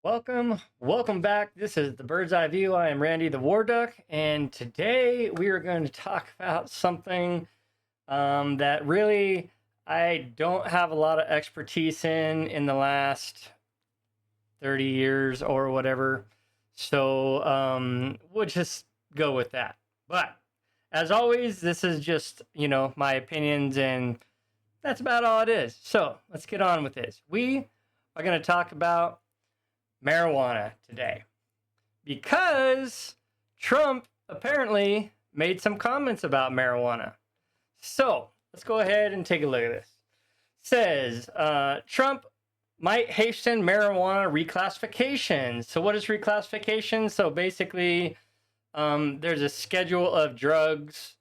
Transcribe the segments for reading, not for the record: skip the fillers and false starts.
Welcome back. This is the Bird's Eye View. I am Randy the War Duck, and today we are going to talk about something that really I don't have a lot of expertise in the last 30 years or whatever. So we'll just go with that. But as always, this is just, my opinions, and that's about all it is. So let's get on with this. We are going to talk about marijuana today because Trump apparently made some comments about marijuana. So let's go ahead and take a look at this. Says Trump might hasten marijuana reclassification. So what is reclassification? So basically, there's a schedule of drugs.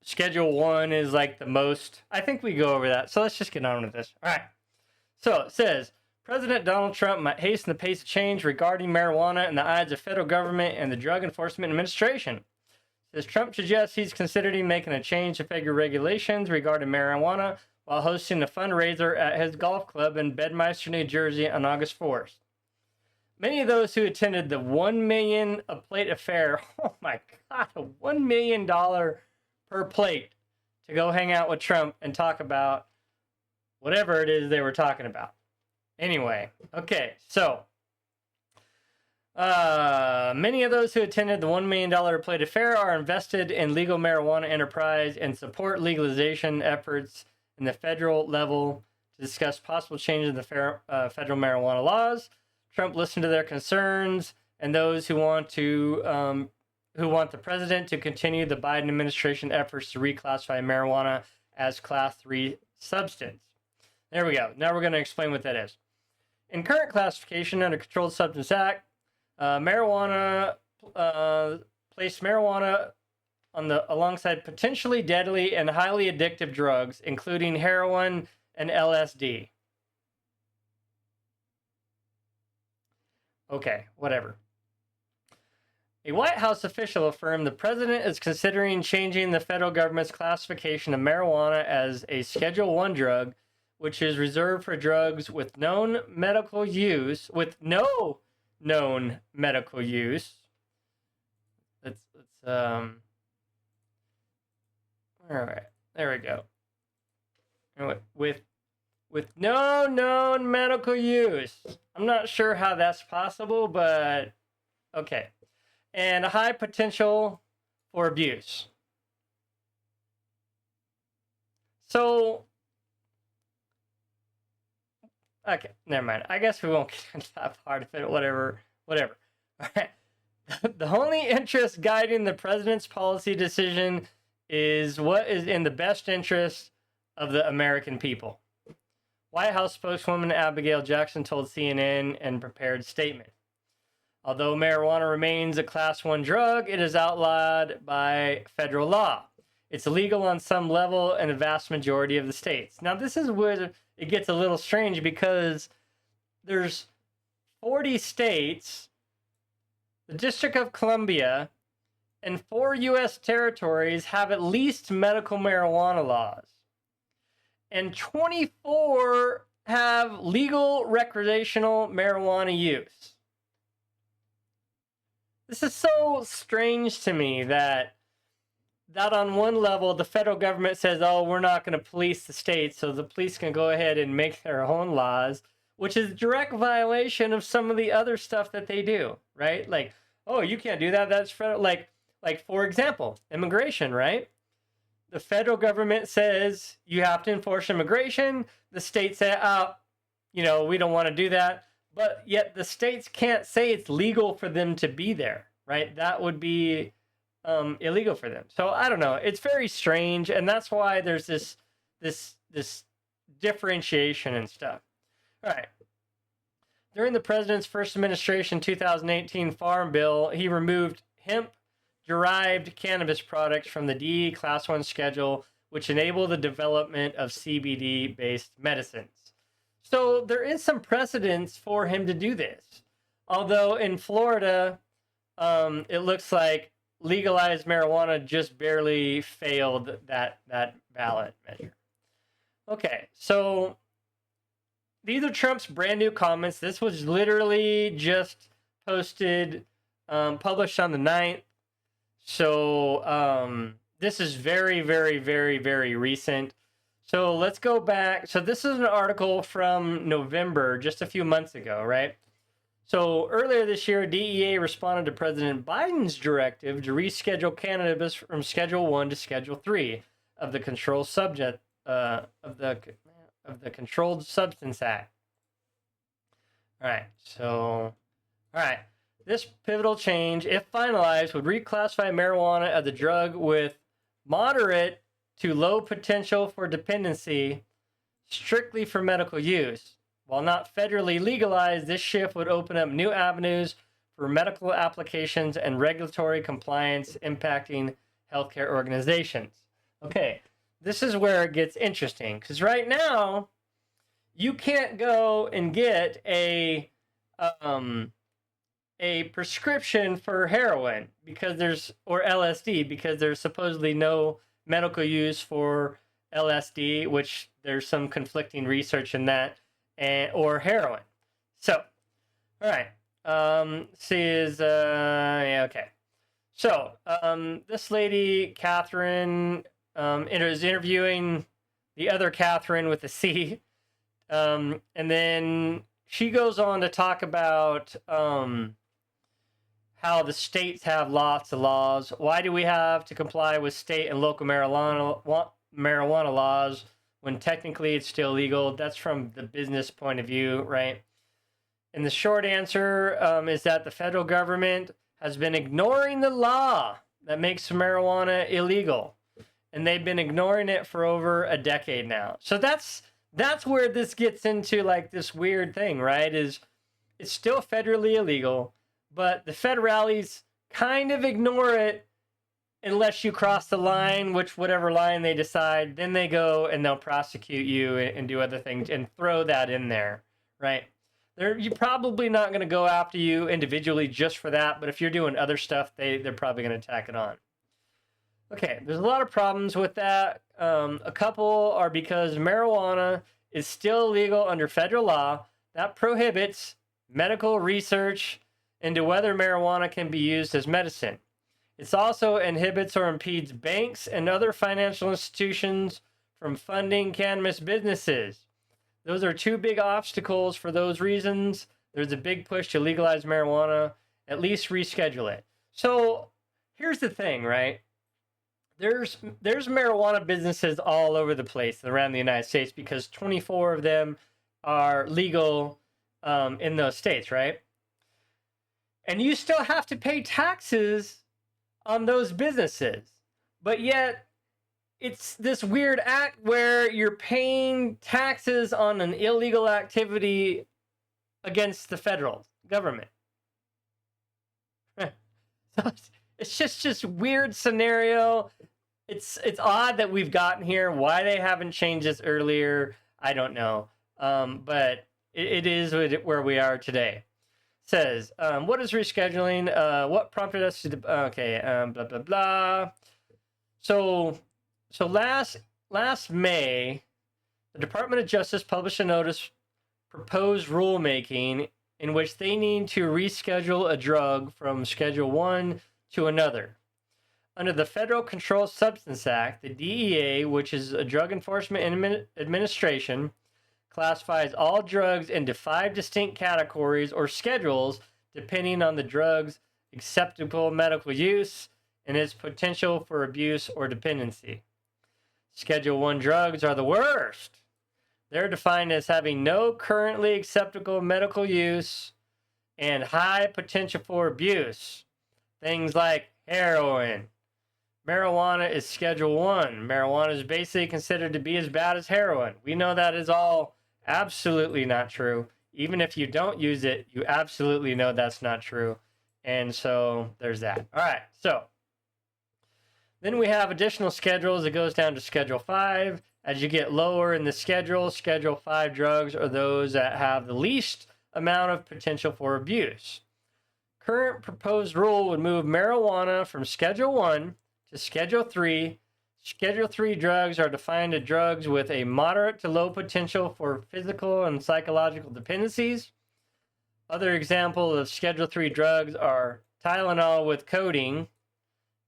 Schedule 1 is like the most. I think we go over that. So let's just get on with this. All right. So it says President Donald Trump might hasten the pace of change regarding marijuana in the eyes of federal government and the Drug Enforcement Administration. Says Trump suggests he's considering making a change to federal regulations regarding marijuana while hosting a fundraiser at his golf club in Bedminster, New Jersey on August 4th. Many of those who attended the $1 million a plate affair, oh my God, a $1 million per plate to go hang out with Trump and talk about whatever it is they were talking about. Anyway, okay, so many of those who attended the $1 million plate affair are invested in legal marijuana enterprise and support legalization efforts in the federal level to discuss possible changes in the federal marijuana laws. Trump listened to their concerns and those who want the president to continue the Biden administration efforts to reclassify marijuana as Class 3 substance. There we go. Now we're going to explain what that is. In current classification under Controlled Substance Act, marijuana placed marijuana alongside potentially deadly and highly addictive drugs, including heroin and LSD. Okay, whatever. A White House official affirmed the president is considering changing the federal government's classification of marijuana as a Schedule 1 drug, which is reserved for drugs with no known medical use. All right, there we go. With no known medical use. I'm not sure how that's possible, but okay. And a high potential for abuse. So, okay, never mind. I guess we won't get into that part of it. Whatever. All right. The only interest guiding the president's policy decision is what is in the best interest of the American people. White House spokeswoman Abigail Jackson told CNN in a prepared statement. Although marijuana remains a Class 1 drug, it is outlawed by federal law. It's illegal on some level in a vast majority of the states. Now, this is where it gets a little strange because there's 40 states, the District of Columbia, and 4 U.S. territories have at least medical marijuana laws. And 24 have legal recreational marijuana use. This is so strange to me that on one level, the federal government says, oh, we're not going to police the states, so the police can go ahead and make their own laws, which is a direct violation of some of the other stuff that they do, right? Like, oh, you can't do that. That's federal. Like for example, immigration, right? The federal government says you have to enforce immigration. The states say, we don't want to do that. But yet the states can't say it's legal for them to be there, right? That would be illegal for them. So I don't know. It's very strange, and that's why there's this differentiation and stuff. All right. During the president's first administration 2018 Farm Bill, he removed hemp-derived cannabis products from the DE Class 1 schedule, which enabled the development of CBD-based medicines. So there is some precedence for him to do this. Although in Florida, it looks like legalized marijuana just barely failed that ballot measure. Okay, so these are Trump's brand new comments. This was literally just posted, published on the 9th. So this is very, very, very, very recent. So let's go back. So this is an article from November, just a few months ago, right? So earlier this year, DEA responded to President Biden's directive to reschedule cannabis from Schedule 1 to Schedule 3 of the Controlled Controlled Substance Act. All right. This pivotal change, if finalized, would reclassify marijuana as a drug with moderate to low potential for dependency, strictly for medical use. While not federally legalized, this shift would open up new avenues for medical applications and regulatory compliance impacting healthcare organizations. Okay, this is where it gets interesting, because right now, you can't go and get a prescription for heroin or LSD, because there's supposedly no medical use for LSD, which there's some conflicting research in that, or heroin. So, all right. Okay. So, this lady, Catherine, is interviewing the other Catherine with a C. And then she goes on to talk about how the states have lots of laws. Why do we have to comply with state and local marijuana laws when technically it's still legal? That's from the business point of view, right? And the short answer is that the federal government has been ignoring the law that makes marijuana illegal. And they've been ignoring it for over a decade now. So that's where this gets into like this weird thing, right? Is it's still federally illegal, but the federales kind of ignore it unless you cross the line, whatever line they decide, then they go and they'll prosecute you and do other things and throw that in there, right? You're probably not going to go after you individually just for that, but if you're doing other stuff, they're probably going to tack it on. Okay, there's a lot of problems with that. A couple are because marijuana is still illegal under federal law that prohibits medical research into whether marijuana can be used as medicine. It also inhibits or impedes banks and other financial institutions from funding cannabis businesses. Those are two big obstacles. For those reasons, there's a big push to legalize marijuana, at least reschedule it. So here's the thing, right? There's marijuana businesses all over the place around the United States because 24 of them are legal in those states, right? And you still have to pay taxes on those businesses. But yet, it's this weird act where you're paying taxes on an illegal activity against the federal government. So it's just weird scenario. It's odd that we've gotten here. Why they haven't changed this earlier, I don't know. But it is where we are today. Says, what is rescheduling? What prompted us to... blah, blah, blah. So last May, the Department of Justice published a notice proposed rulemaking in which they need to reschedule a drug from Schedule 1 to another. Under the Federal Controlled Substance Act, the DEA, which is a Drug Enforcement Administration, classifies all drugs into 5 distinct categories or schedules depending on the drug's acceptable medical use and its potential for abuse or dependency. Schedule 1 drugs are the worst. They're defined as having no currently acceptable medical use and high potential for abuse. Things like heroin. Marijuana is Schedule 1. Marijuana is basically considered to be as bad as heroin. We know that is all absolutely not true. Even if you don't use it, you absolutely know that's not true. And so there's that. All right, so then we have additional schedules. It goes down to Schedule 5. As you get lower in the schedule, Schedule 5 drugs are those that have the least amount of potential for abuse. Current proposed rule would move marijuana from Schedule 1 to Schedule 3 Schedule 3 drugs are defined as drugs with a moderate to low potential for physical and psychological dependencies. Other examples of Schedule 3 drugs are Tylenol with codeine,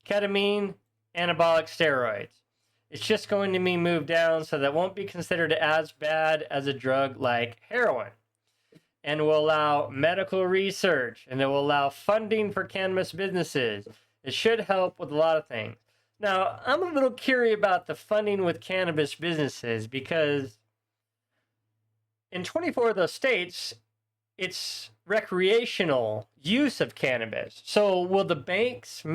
ketamine, anabolic steroids. It's just going to be moved down so that won't be considered as bad as a drug like heroin, and will allow medical research, and it will allow funding for cannabis businesses. It should help with a lot of things. Now, I'm a little curious about the funding with cannabis businesses because in 24 of those states, it's recreational use of cannabis. So will the banks will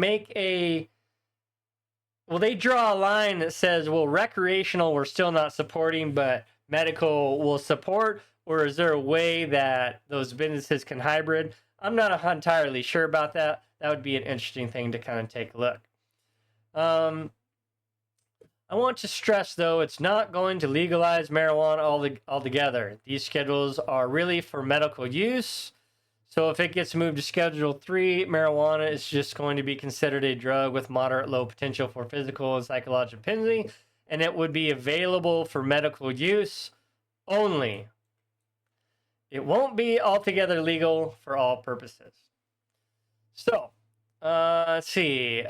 they draw a line that says, well, recreational we're still not supporting, but medical will support? Or is there a way that those businesses can hybrid? I'm not entirely sure about that. That would be an interesting thing to kind of take a look. I want to stress, though, it's not going to legalize marijuana altogether. These schedules are really for medical use. So if it gets moved to Schedule 3, marijuana is just going to be considered a drug with moderate low potential for physical and psychological dependency, and it would be available for medical use only. It won't be altogether legal for all purposes. So, let's see.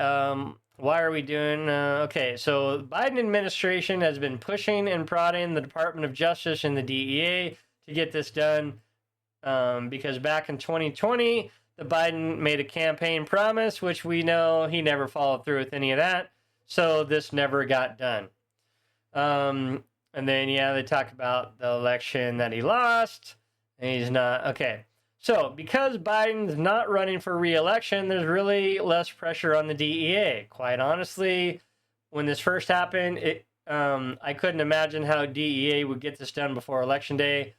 Why are we doing? Okay, so the Biden administration has been pushing and prodding the Department of Justice and the DEA to get this done because back in 2020, the Biden made a campaign promise, which we know he never followed through with any of that. So this never got done. And then, yeah, they talk about the election that he lost, and he's not. Okay. So, because Biden's not running for re-election, there's really less pressure on the DEA. Quite honestly, when this first happened, I couldn't imagine how DEA would get this done before Election Day.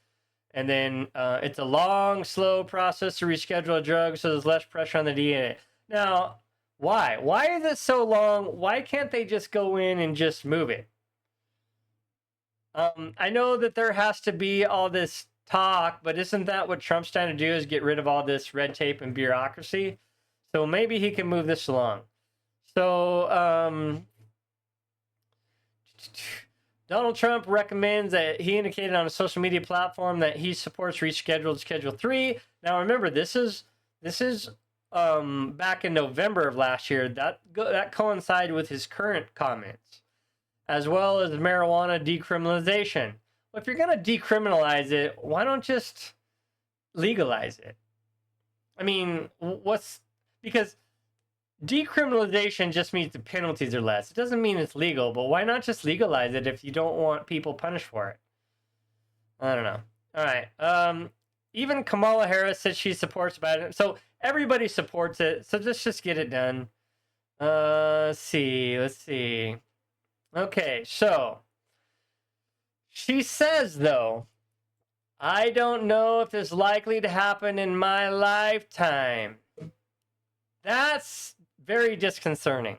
And then it's a long, slow process to reschedule a drug, so there's less pressure on the DEA. Now, why? Why is it so long? Why can't they just go in and just move it? I know that there has to be all this talk, but isn't that what Trump's trying to do, is get rid of all this red tape and bureaucracy? So maybe he can move this along. So Donald Trump recommends that he indicated on a social media platform that he supports rescheduled Schedule 3. Now remember, this is back in November of last year. That coincided with his current comments, as well as marijuana decriminalization. Well, if you're going to decriminalize it, why don't just legalize it? I mean, because decriminalization just means the penalties are less. It doesn't mean it's legal, but why not just legalize it if you don't want people punished for it? I don't know. All right. Even Kamala Harris said she supports Biden. So everybody supports it. So let's just get it done. Let's see. Okay, so she says, though, I don't know if it's likely to happen in my lifetime. That's very disconcerting.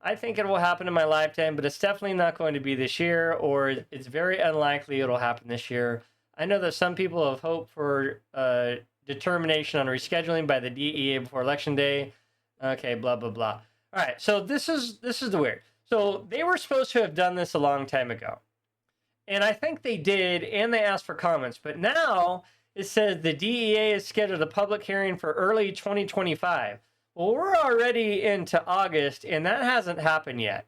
I think it will happen in my lifetime, but it's definitely not going to be this year, or it's very unlikely it'll happen this year. I know that some people have hoped for determination on rescheduling by the DEA before Election Day. Okay, blah, blah, blah. All right, so this is the weird. So they were supposed to have done this a long time ago. And I think they did, and they asked for comments. But now it says the DEA has scheduled a public hearing for early 2025. Well, we're already into August, and that hasn't happened yet.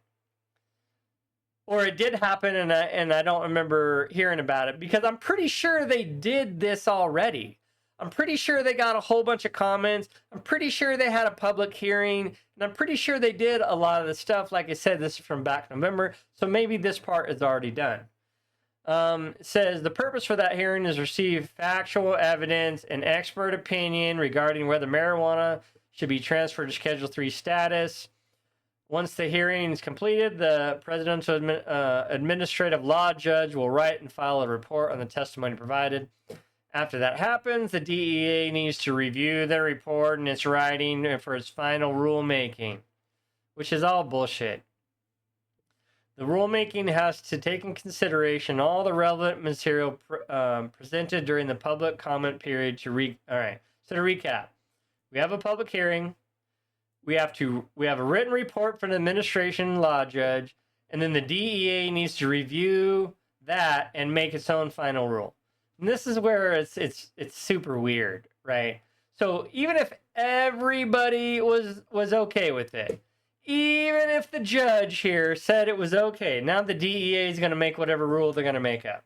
Or it did happen, and I don't remember hearing about it, because I'm pretty sure they did this already. I'm pretty sure they got a whole bunch of comments. I'm pretty sure they had a public hearing, and I'm pretty sure they did a lot of the stuff. Like I said, this is from back November, so maybe this part is already done. It says the purpose for that hearing is to receive factual evidence and expert opinion regarding whether marijuana should be transferred to Schedule 3 status. Once the hearing is completed, the presidential administrative law judge will write and file a report on the testimony provided. After that happens, the DEA needs to review the report and its writing for its final rulemaking, which is all bullshit. The rulemaking has to take in consideration all the relevant material presented during the public comment period. All right, so to recap, we have a public hearing. we have a written report from the administration law judge, and then the DEA needs to review that and make its own final rule. And this is where it's super weird, right? So even if everybody was okay with it, even if the judge here said it was okay, now the DEA is going to make whatever rule they're going to make up.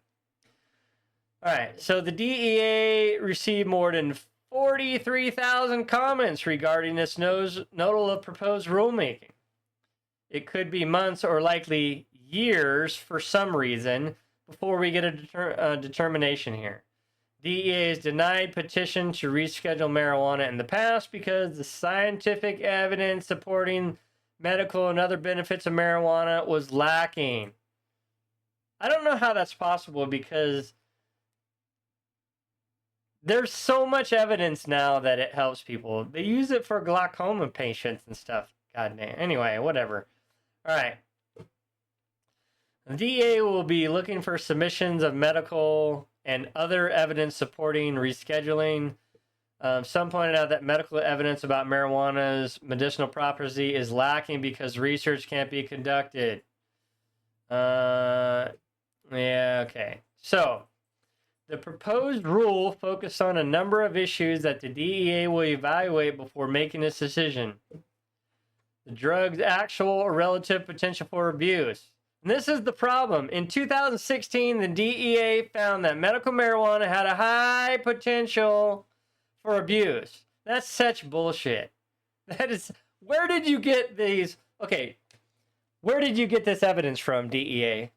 All right, so the DEA received more than 43,000 comments regarding this nodal of proposed rulemaking. It could be months or likely years for some reason before we get a determination here. DEA has denied petition to reschedule marijuana in the past because the scientific evidence supporting medical and other benefits of marijuana was lacking. I don't know how that's possible because there's so much evidence now that it helps people. They use it for glaucoma patients and stuff. God damn. Anyway, whatever. All right. The DEA will be looking for submissions of medical and other evidence supporting rescheduling. Some pointed out that medical evidence about marijuana's medicinal property is lacking because research can't be conducted. Yeah, okay. So, the proposed rule focused on a number of issues that the DEA will evaluate before making this decision. The drug's actual or relative potential for abuse. And this is the problem. In 2016, the DEA found that medical marijuana had a high potential for abuse. That's such bullshit. That is, where did you get these? Okay, where did you get this evidence from, DEA?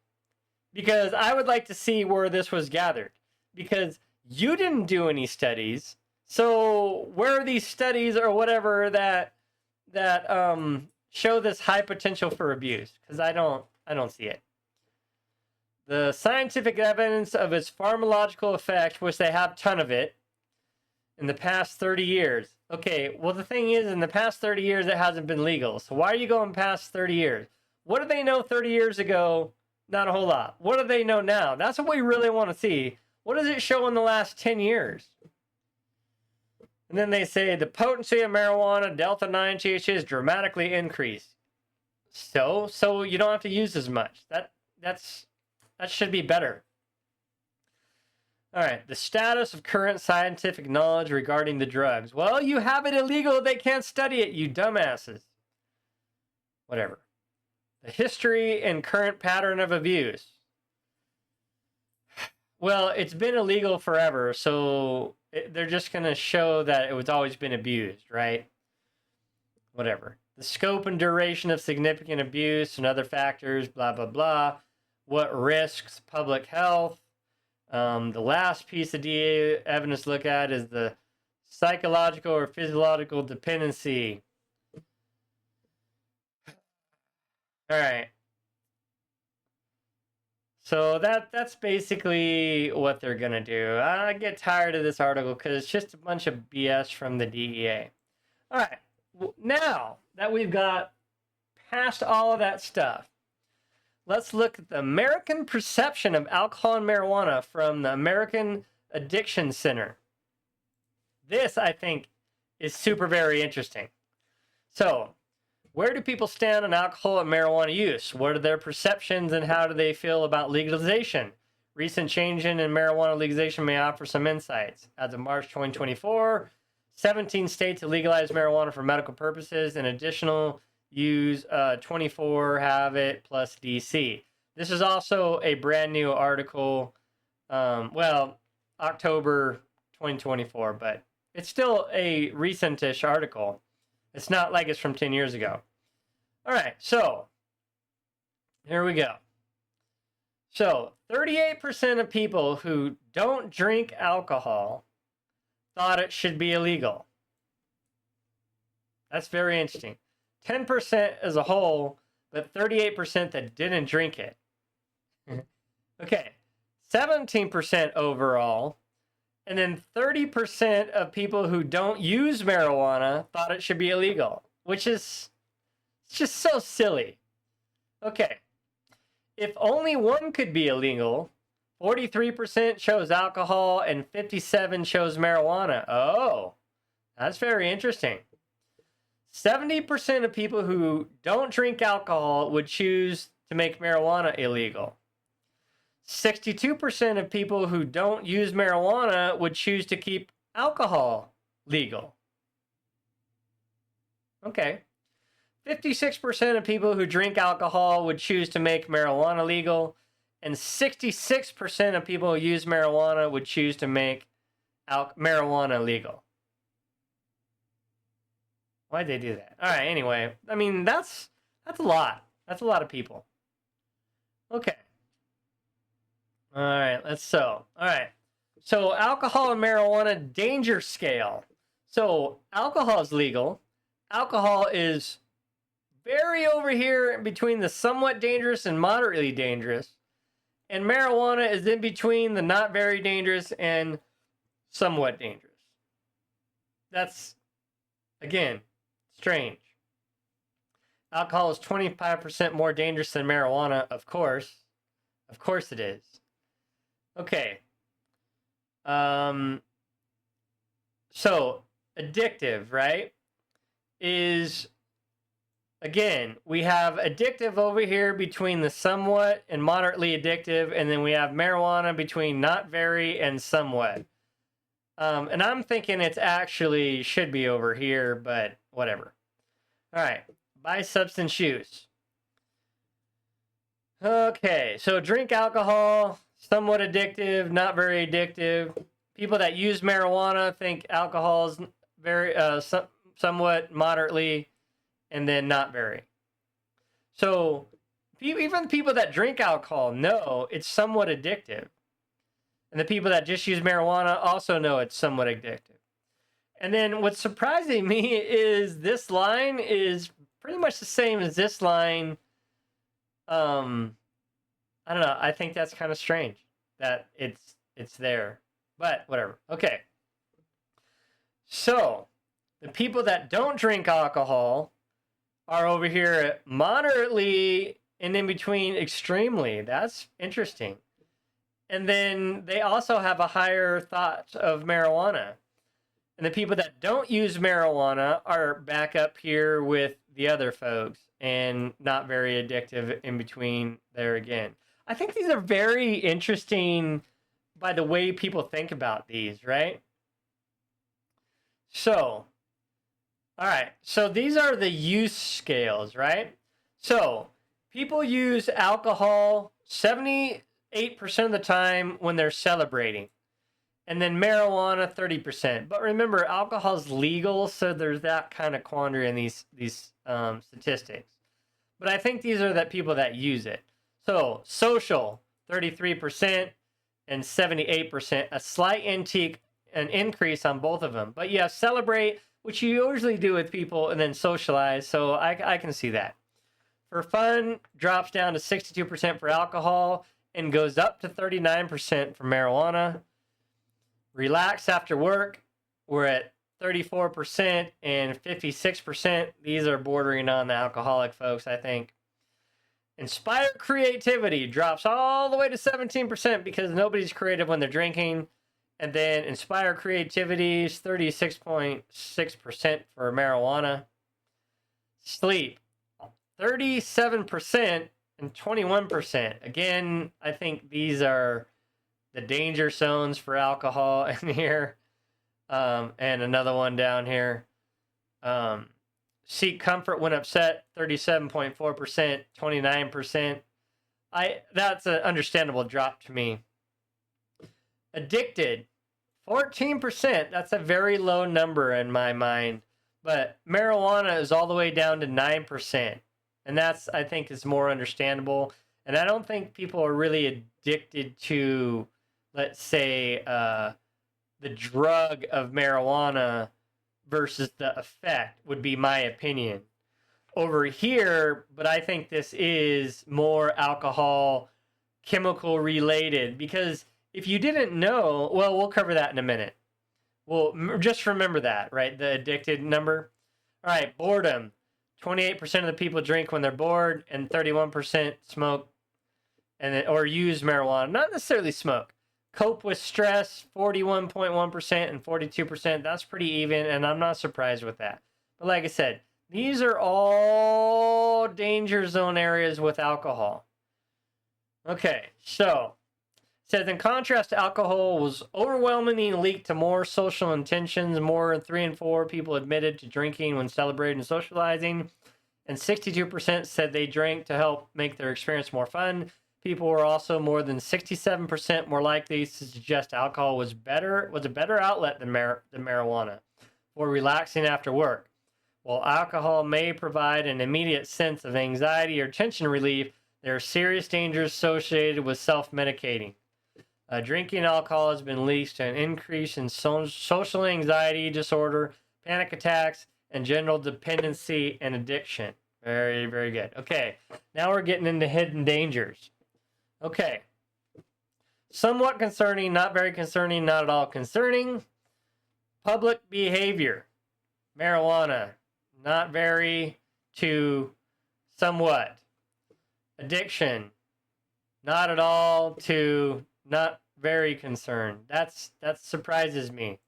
Because I would like to see where this was gathered. Because you didn't do any studies. So where are these studies or whatever that show this high potential for abuse? Because I don't see it. The scientific evidence of its pharmacological effect, which they have a ton of it, in the past 30 years. Okay, well, the thing is, in the past 30 years, it hasn't been legal. So why are you going past 30 years? What did they know 30 years ago? Not a whole lot. What do they know now? That's what we really want to see. What does it show in the last 10 years? And then they say the potency of marijuana, delta 9 THC, is dramatically increased. So you don't have to use as much. That should be better. All right, the status of current scientific knowledge regarding the drugs. Well, you have it illegal. They can't study it, you dumbasses. Whatever. The history and current pattern of abuse. Well, it's been illegal forever, so they're just going to show that it was always been abused, right? Whatever. The scope and duration of significant abuse and other factors, blah, blah, blah. What risks public health. The last piece of DEA evidence to look at is the psychological or physiological dependency. All right. So that's basically what they're going to do. I get tired of this article because it's just a bunch of BS from the DEA. All right. Now that we've got past all of that stuff, let's look at the American perception of alcohol and marijuana from the American Addiction Center. This, I think, is super very interesting. So, where do people stand on alcohol and marijuana use? What are their perceptions and how do they feel about legalization? Recent change in marijuana legalization may offer some insights. As of March 2024, 17 states have legalized marijuana for medical purposes and additional use 24 have it plus DC. This is also a brand new article, October 2024, but it's still a recentish article. It's not like it's from 10 years ago. All right, so here we go. So 38% of people who don't drink alcohol thought it should be illegal. That's very interesting. 10% as a whole, but 38% that didn't drink it. Okay, 17% overall, and then 30% of people who don't use marijuana thought it should be illegal, which is just so silly. Okay, if only one could be illegal, 43% chose alcohol and 57% chose marijuana. Oh, that's very interesting. 70% of people who don't drink alcohol would choose to make marijuana illegal. 62% of people who don't use marijuana would choose to keep alcohol legal. Okay. 56% of people who drink alcohol would choose to make marijuana legal, and 66% of people who use marijuana would choose to make marijuana legal. Why'd they do that? All right, anyway, I mean, that's a lot. That's a lot of people. Okay. All right, all right. So alcohol and marijuana danger scale. So alcohol is legal. Alcohol is very over here between the somewhat dangerous and moderately dangerous. And marijuana is in between the not very dangerous and somewhat dangerous. That's, again, strange. Alcohol is 25% more dangerous than marijuana, of course. Of course it is. Okay. So, addictive, right? Is, again, we have addictive over here between the somewhat and moderately addictive, and then we have marijuana between not very and somewhat. And I'm thinking it's actually should be over here, but whatever. All right, by substance use. Okay, so drink alcohol, somewhat addictive, not very addictive. People that use marijuana think alcohol is very, somewhat moderately, and then not very. So even people that drink alcohol know it's somewhat addictive. And the people that just use marijuana also know it's somewhat addictive. And then what's surprising me is this line is pretty much the same as this line. I don't know. I think that's kind of strange that it's there. But whatever. Okay. So the people that don't drink alcohol are over here at moderately and in between extremely. That's interesting. And then they also have a higher thought of marijuana. And the people that don't use marijuana are back up here with the other folks and not very addictive in between there again. I think these are very interesting by the way people think about these, right? So, all right. So these are the use scales, right? So people use alcohol 78% of the time when they're celebrating. And then marijuana 30%. But remember, alcohol is legal, so there's that kind of quandary in these statistics. But I think these are the people that use it. So social 33% and 78%, a slight an increase on both of them. But yeah, celebrate, which you usually do with people, and then socialize. So I can see that. For fun, drops down to 62% for alcohol and goes up to 39% for marijuana. Relax after work, we're at 34% and 56%. These are bordering on the alcoholic folks, I think. Inspire creativity drops all the way to 17% because nobody's creative when they're drinking. And then inspire creativity is 36.6% for marijuana. Sleep, 37% and 21%. Again, I think these are the danger zones for alcohol in here. And another one down here. Seek comfort when upset, 37.4%, 29%. That's an understandable drop to me. Addicted, 14%. That's a very low number in my mind. But marijuana is all the way down to 9%. And that's, I think, is more understandable. And I don't think people are really addicted to, let's say, the drug of marijuana versus the effect would be my opinion. Over here, but I think this is more alcohol chemical related, because if you didn't know, well, we'll cover that in a minute. Well, just remember that, right? The addicted number. All right, boredom. 28% of the people drink when they're bored, and 31% smoke or use marijuana. Not necessarily smoke. Cope with stress, 41.1% and 42%. That's pretty even, and I'm not surprised with that. But like I said, These are all danger zone areas with alcohol. Okay, so says in contrast to alcohol was overwhelmingly linked to more social intentions. More than 3 in 4 people admitted to drinking when celebrating and socializing, and 62% said they drank to help make their experience more fun. People were also more than 67% more likely to suggest alcohol was a better outlet than marijuana for relaxing after work. While alcohol may provide an immediate sense of anxiety or tension relief, there are serious dangers associated with self-medicating. Drinking alcohol has been linked to an increase in social anxiety disorder, panic attacks, and general dependency and addiction. Very, very good. Okay, now we're getting into hidden dangers. Okay. Somewhat concerning, not very concerning, not at all concerning. Public behavior. Marijuana. Not very to somewhat. Addiction. Not at all to not very concerned. That surprises me.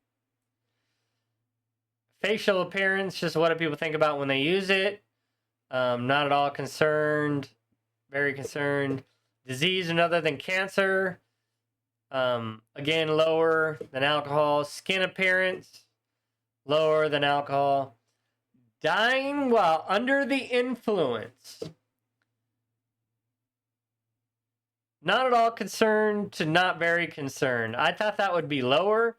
Facial appearance, just what do people think about when they use it? Not at all concerned. Very concerned. Disease and other than cancer. Again, lower than alcohol. Skin appearance. Lower than alcohol. Dying while under the influence. Not at all concerned to not very concerned. I thought that would be lower.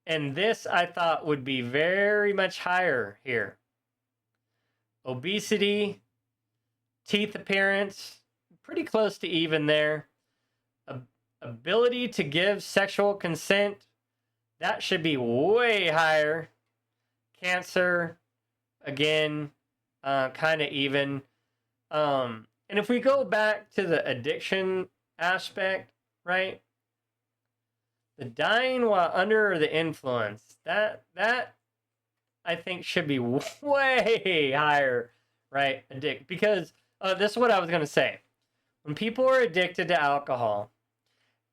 And this I thought would be very much higher here. Obesity. Teeth appearance. Pretty close to even there. Ability to give sexual consent. That should be way higher. Cancer. Again, kind of even. And if we go back to the addiction aspect, right? The dying while under the influence, that I think should be way higher, right? Because this is what I was going to say. When people are addicted to alcohol,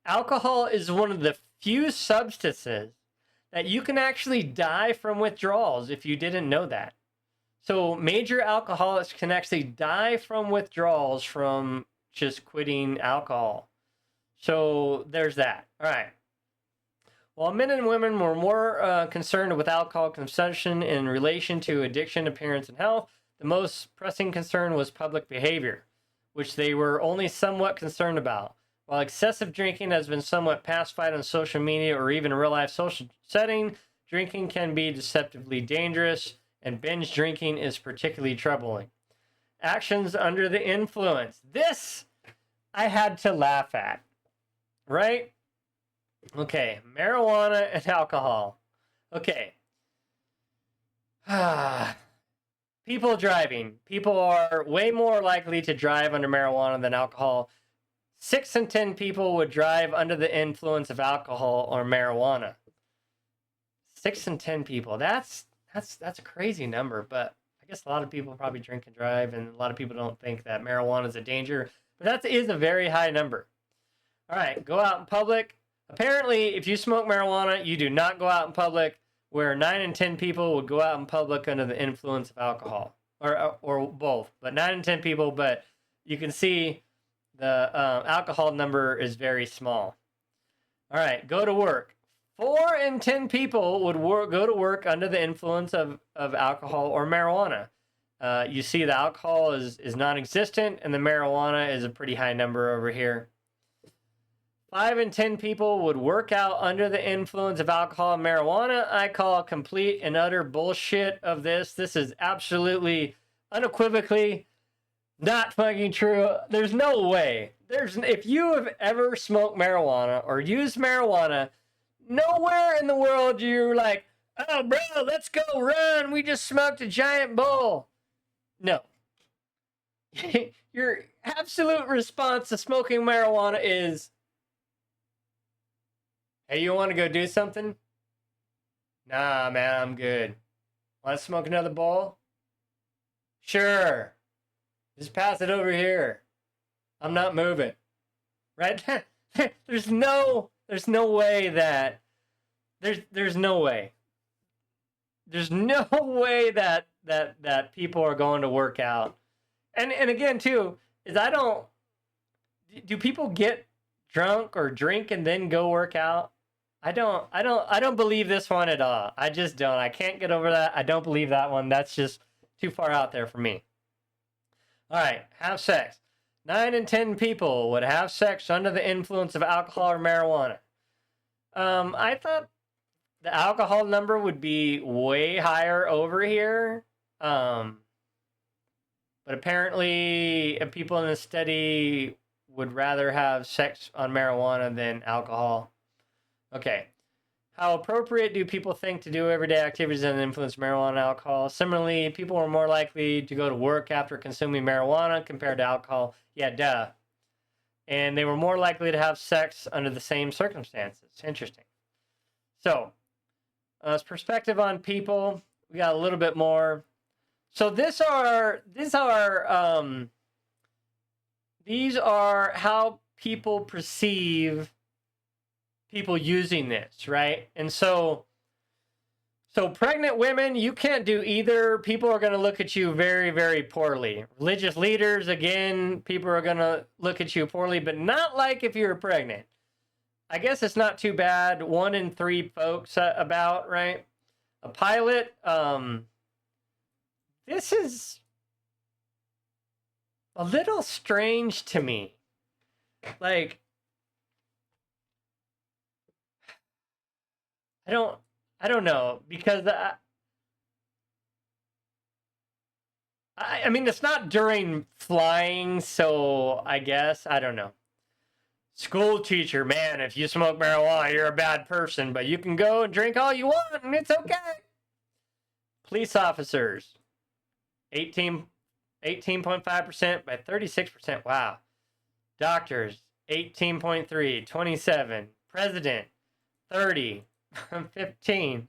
alcohol is one of the few substances that you can actually die from withdrawals if you didn't know that. So major alcoholics can actually die from withdrawals from just quitting alcohol. So there's that. All right. While men and women were more concerned with alcohol consumption in relation to addiction, appearance, and health, the most pressing concern was public behavior, which they were only somewhat concerned about. While excessive drinking has been somewhat pacified on social media or even real-life social setting, drinking can be deceptively dangerous, and binge drinking is particularly troubling. Actions under the influence. This I had to laugh at, right? Okay, marijuana and alcohol. Okay. People driving. People are way more likely to drive under marijuana than alcohol. 6 in 10 people would drive under the influence of alcohol or marijuana. 6 in 10 people. That's a crazy number, but I guess a lot of people probably drink and drive, and a lot of people don't think that marijuana is a danger, but that is a very high number. All right, go out in public. Apparently, if you smoke marijuana, you do not go out in public, where 9 in 10 people would go out in public under the influence of alcohol, or both, but 9 in 10 people, but you can see the alcohol number is very small. All right, go to work. 4 in 10 people would go to work under the influence of alcohol or marijuana. You see the alcohol is non-existent, and the marijuana is a pretty high number over here. 5 in 10 people would work out under the influence of alcohol and marijuana. I call complete and utter bullshit of this. This is absolutely, unequivocally not fucking true. There's no way. If you have ever smoked marijuana or used marijuana, nowhere in the world you're like, oh, bro, let's go run. We just smoked a giant bowl. No. Your absolute response to smoking marijuana is, hey, you want to go do something? Nah, man, I'm good. Want to smoke another bowl? Sure. Just pass it over here. I'm not moving. Right? There's no way that there's no way. There's no way that that people are going to work out. And again too, is I don't do people get drunk or drink and then go work out? I don't believe this one at all. I just don't. I can't get over that. I don't believe that one. That's just too far out there for me. All right, have sex. 9 in 10 people would have sex under the influence of alcohol or marijuana. I thought the alcohol number would be way higher over here. But apparently, people in the study would rather have sex on marijuana than alcohol. Okay. How appropriate do people think to do everyday activities that influence marijuana and alcohol? Similarly, people are more likely to go to work after consuming marijuana compared to alcohol. Yeah, duh. And they were more likely to have sex under the same circumstances. Interesting. So, as perspective on people, we got a little bit more. So these are how people perceive people using this, right? And so pregnant women, you can't do either. People are going to look at you very, very poorly. Religious leaders, again, people are going to look at you poorly, but not like if you're pregnant. I guess it's not too bad. 1 in 3 folks about, right? A pilot, this is a little strange to me. Like, I don't know, because I mean, it's not during flying, so I guess, I don't know. School teacher, man, if you smoke marijuana, you're a bad person, but you can go and drink all you want and it's okay. Police officers, 18.5% by 36%. Wow. Doctors, 18.3, 27. President, 30, 15.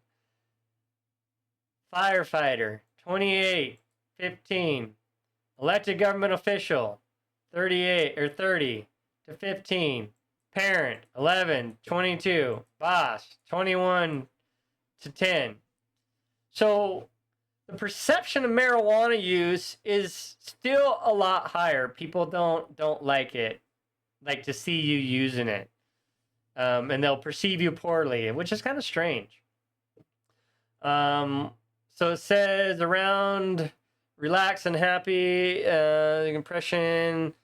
Firefighter, 28, 15. Elected government official, 38 or 30 to 15. Parent, 11, 22. Boss, 21 to 10. So the perception of marijuana use is still a lot higher. People don't like it, like to see you using it, and they'll perceive you poorly, which is kind of strange. So it says around relaxed and happy, the impression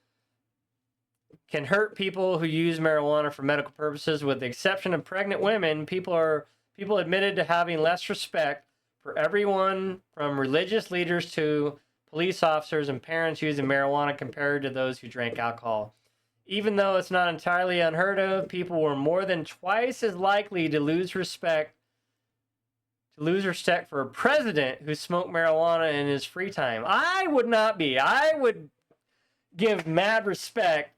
can hurt people who use marijuana for medical purposes. With the exception of pregnant women, people admitted to having less respect for everyone from religious leaders to police officers and parents using marijuana compared to those who drank alcohol. Even though it's not entirely unheard of, people were more than twice as likely to lose respect for a president who smoked marijuana in his free time. I would not be. I would give mad respect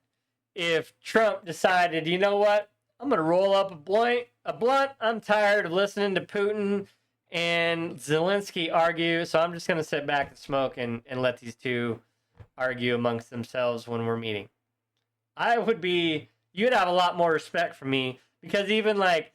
if Trump decided, you know what? I'm going to roll up a blunt. I'm tired of listening to Putin and Zelensky argue, so I'm just going to sit back and smoke and let these two argue amongst themselves when we're meeting. You'd have a lot more respect for me, because even like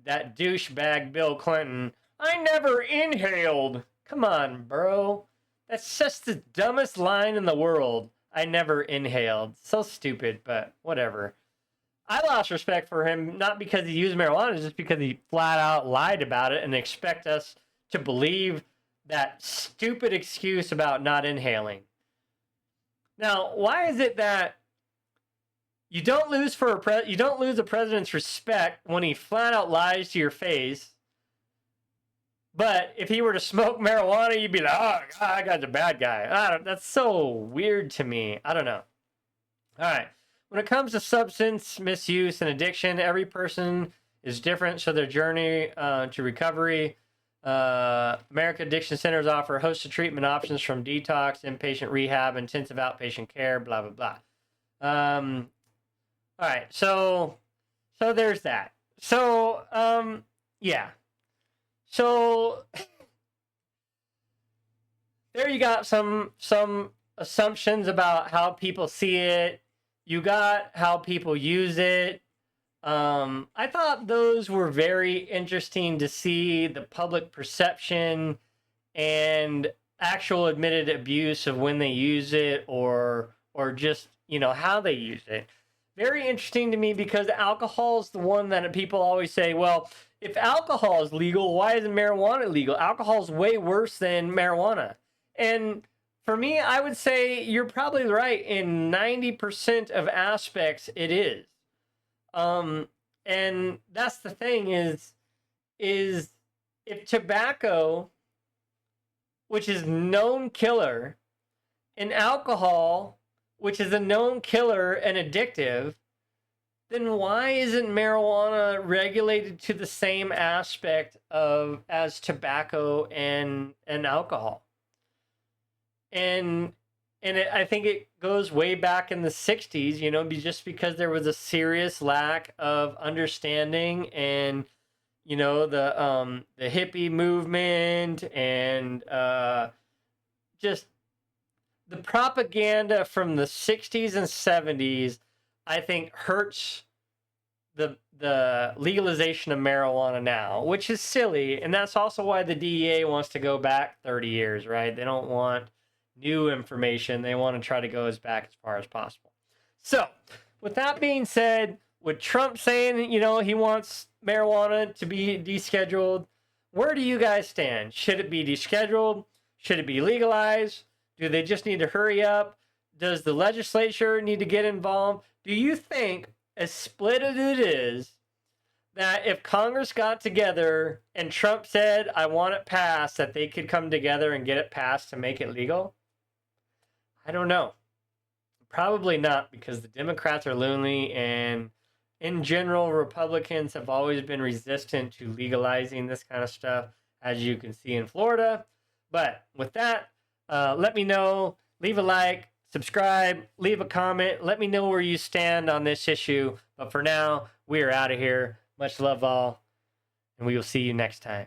that douchebag Bill Clinton, I never inhaled. Come on, bro. That's just the dumbest line in the world. I never inhaled. So stupid, but whatever. I lost respect for him, not because he used marijuana, just because he flat out lied about it and expect us to believe that stupid excuse about not inhaling. Now, why is it that you don't lose a president's respect when he flat out lies to your face, but if he were to smoke marijuana, you'd be like, oh, God, that guy's a bad guy. That's so weird to me. I don't know. All right. When it comes to substance misuse and addiction, every person is different, so their journey to recovery. American Addiction Centers offer a host of treatment options from detox, inpatient rehab, intensive outpatient care, blah, blah, blah. All right, so there's that. So, yeah. So, there you got some assumptions about how people see it. You got how people use it. I thought those were very interesting to see the public perception and actual admitted abuse of when they use it, or just, you know, how they use it. Very interesting to me, because alcohol is the one that people always say, well, if alcohol is legal, why isn't marijuana legal? Alcohol is way worse than marijuana. And for me, I would say you're probably right. In 90% of aspects, it is. And that's the thing is if tobacco, which is known killer, and alcohol, which is a known killer and addictive, then why isn't marijuana regulated to the same aspect of as tobacco and alcohol? And I think it goes way back in the 60s, you know, just because there was a serious lack of understanding, and you know, the hippie movement, and just the propaganda from the 60s and 70s, I think hurts the legalization of marijuana now, which is silly. And that's also why the DEA wants to go back 30 years, right? They don't want new information. They want to try to go as back as far as possible. So, with that being said, with Trump saying, you know, he wants marijuana to be descheduled, where do you guys stand? Should it be descheduled? Should it be legalized? Do they just need to hurry up? Does the legislature need to get involved? Do you think, as split as it is, that if Congress got together and Trump said, I want it passed, that they could come together and get it passed to make it legal? I don't know. Probably not, because the Democrats are lonely, and in general, Republicans have always been resistant to legalizing this kind of stuff, as you can see in Florida. But with that, let me know. Leave a like, subscribe, leave a comment. Let me know where you stand on this issue. But for now, we are out of here. Much love all, and we will see you next time.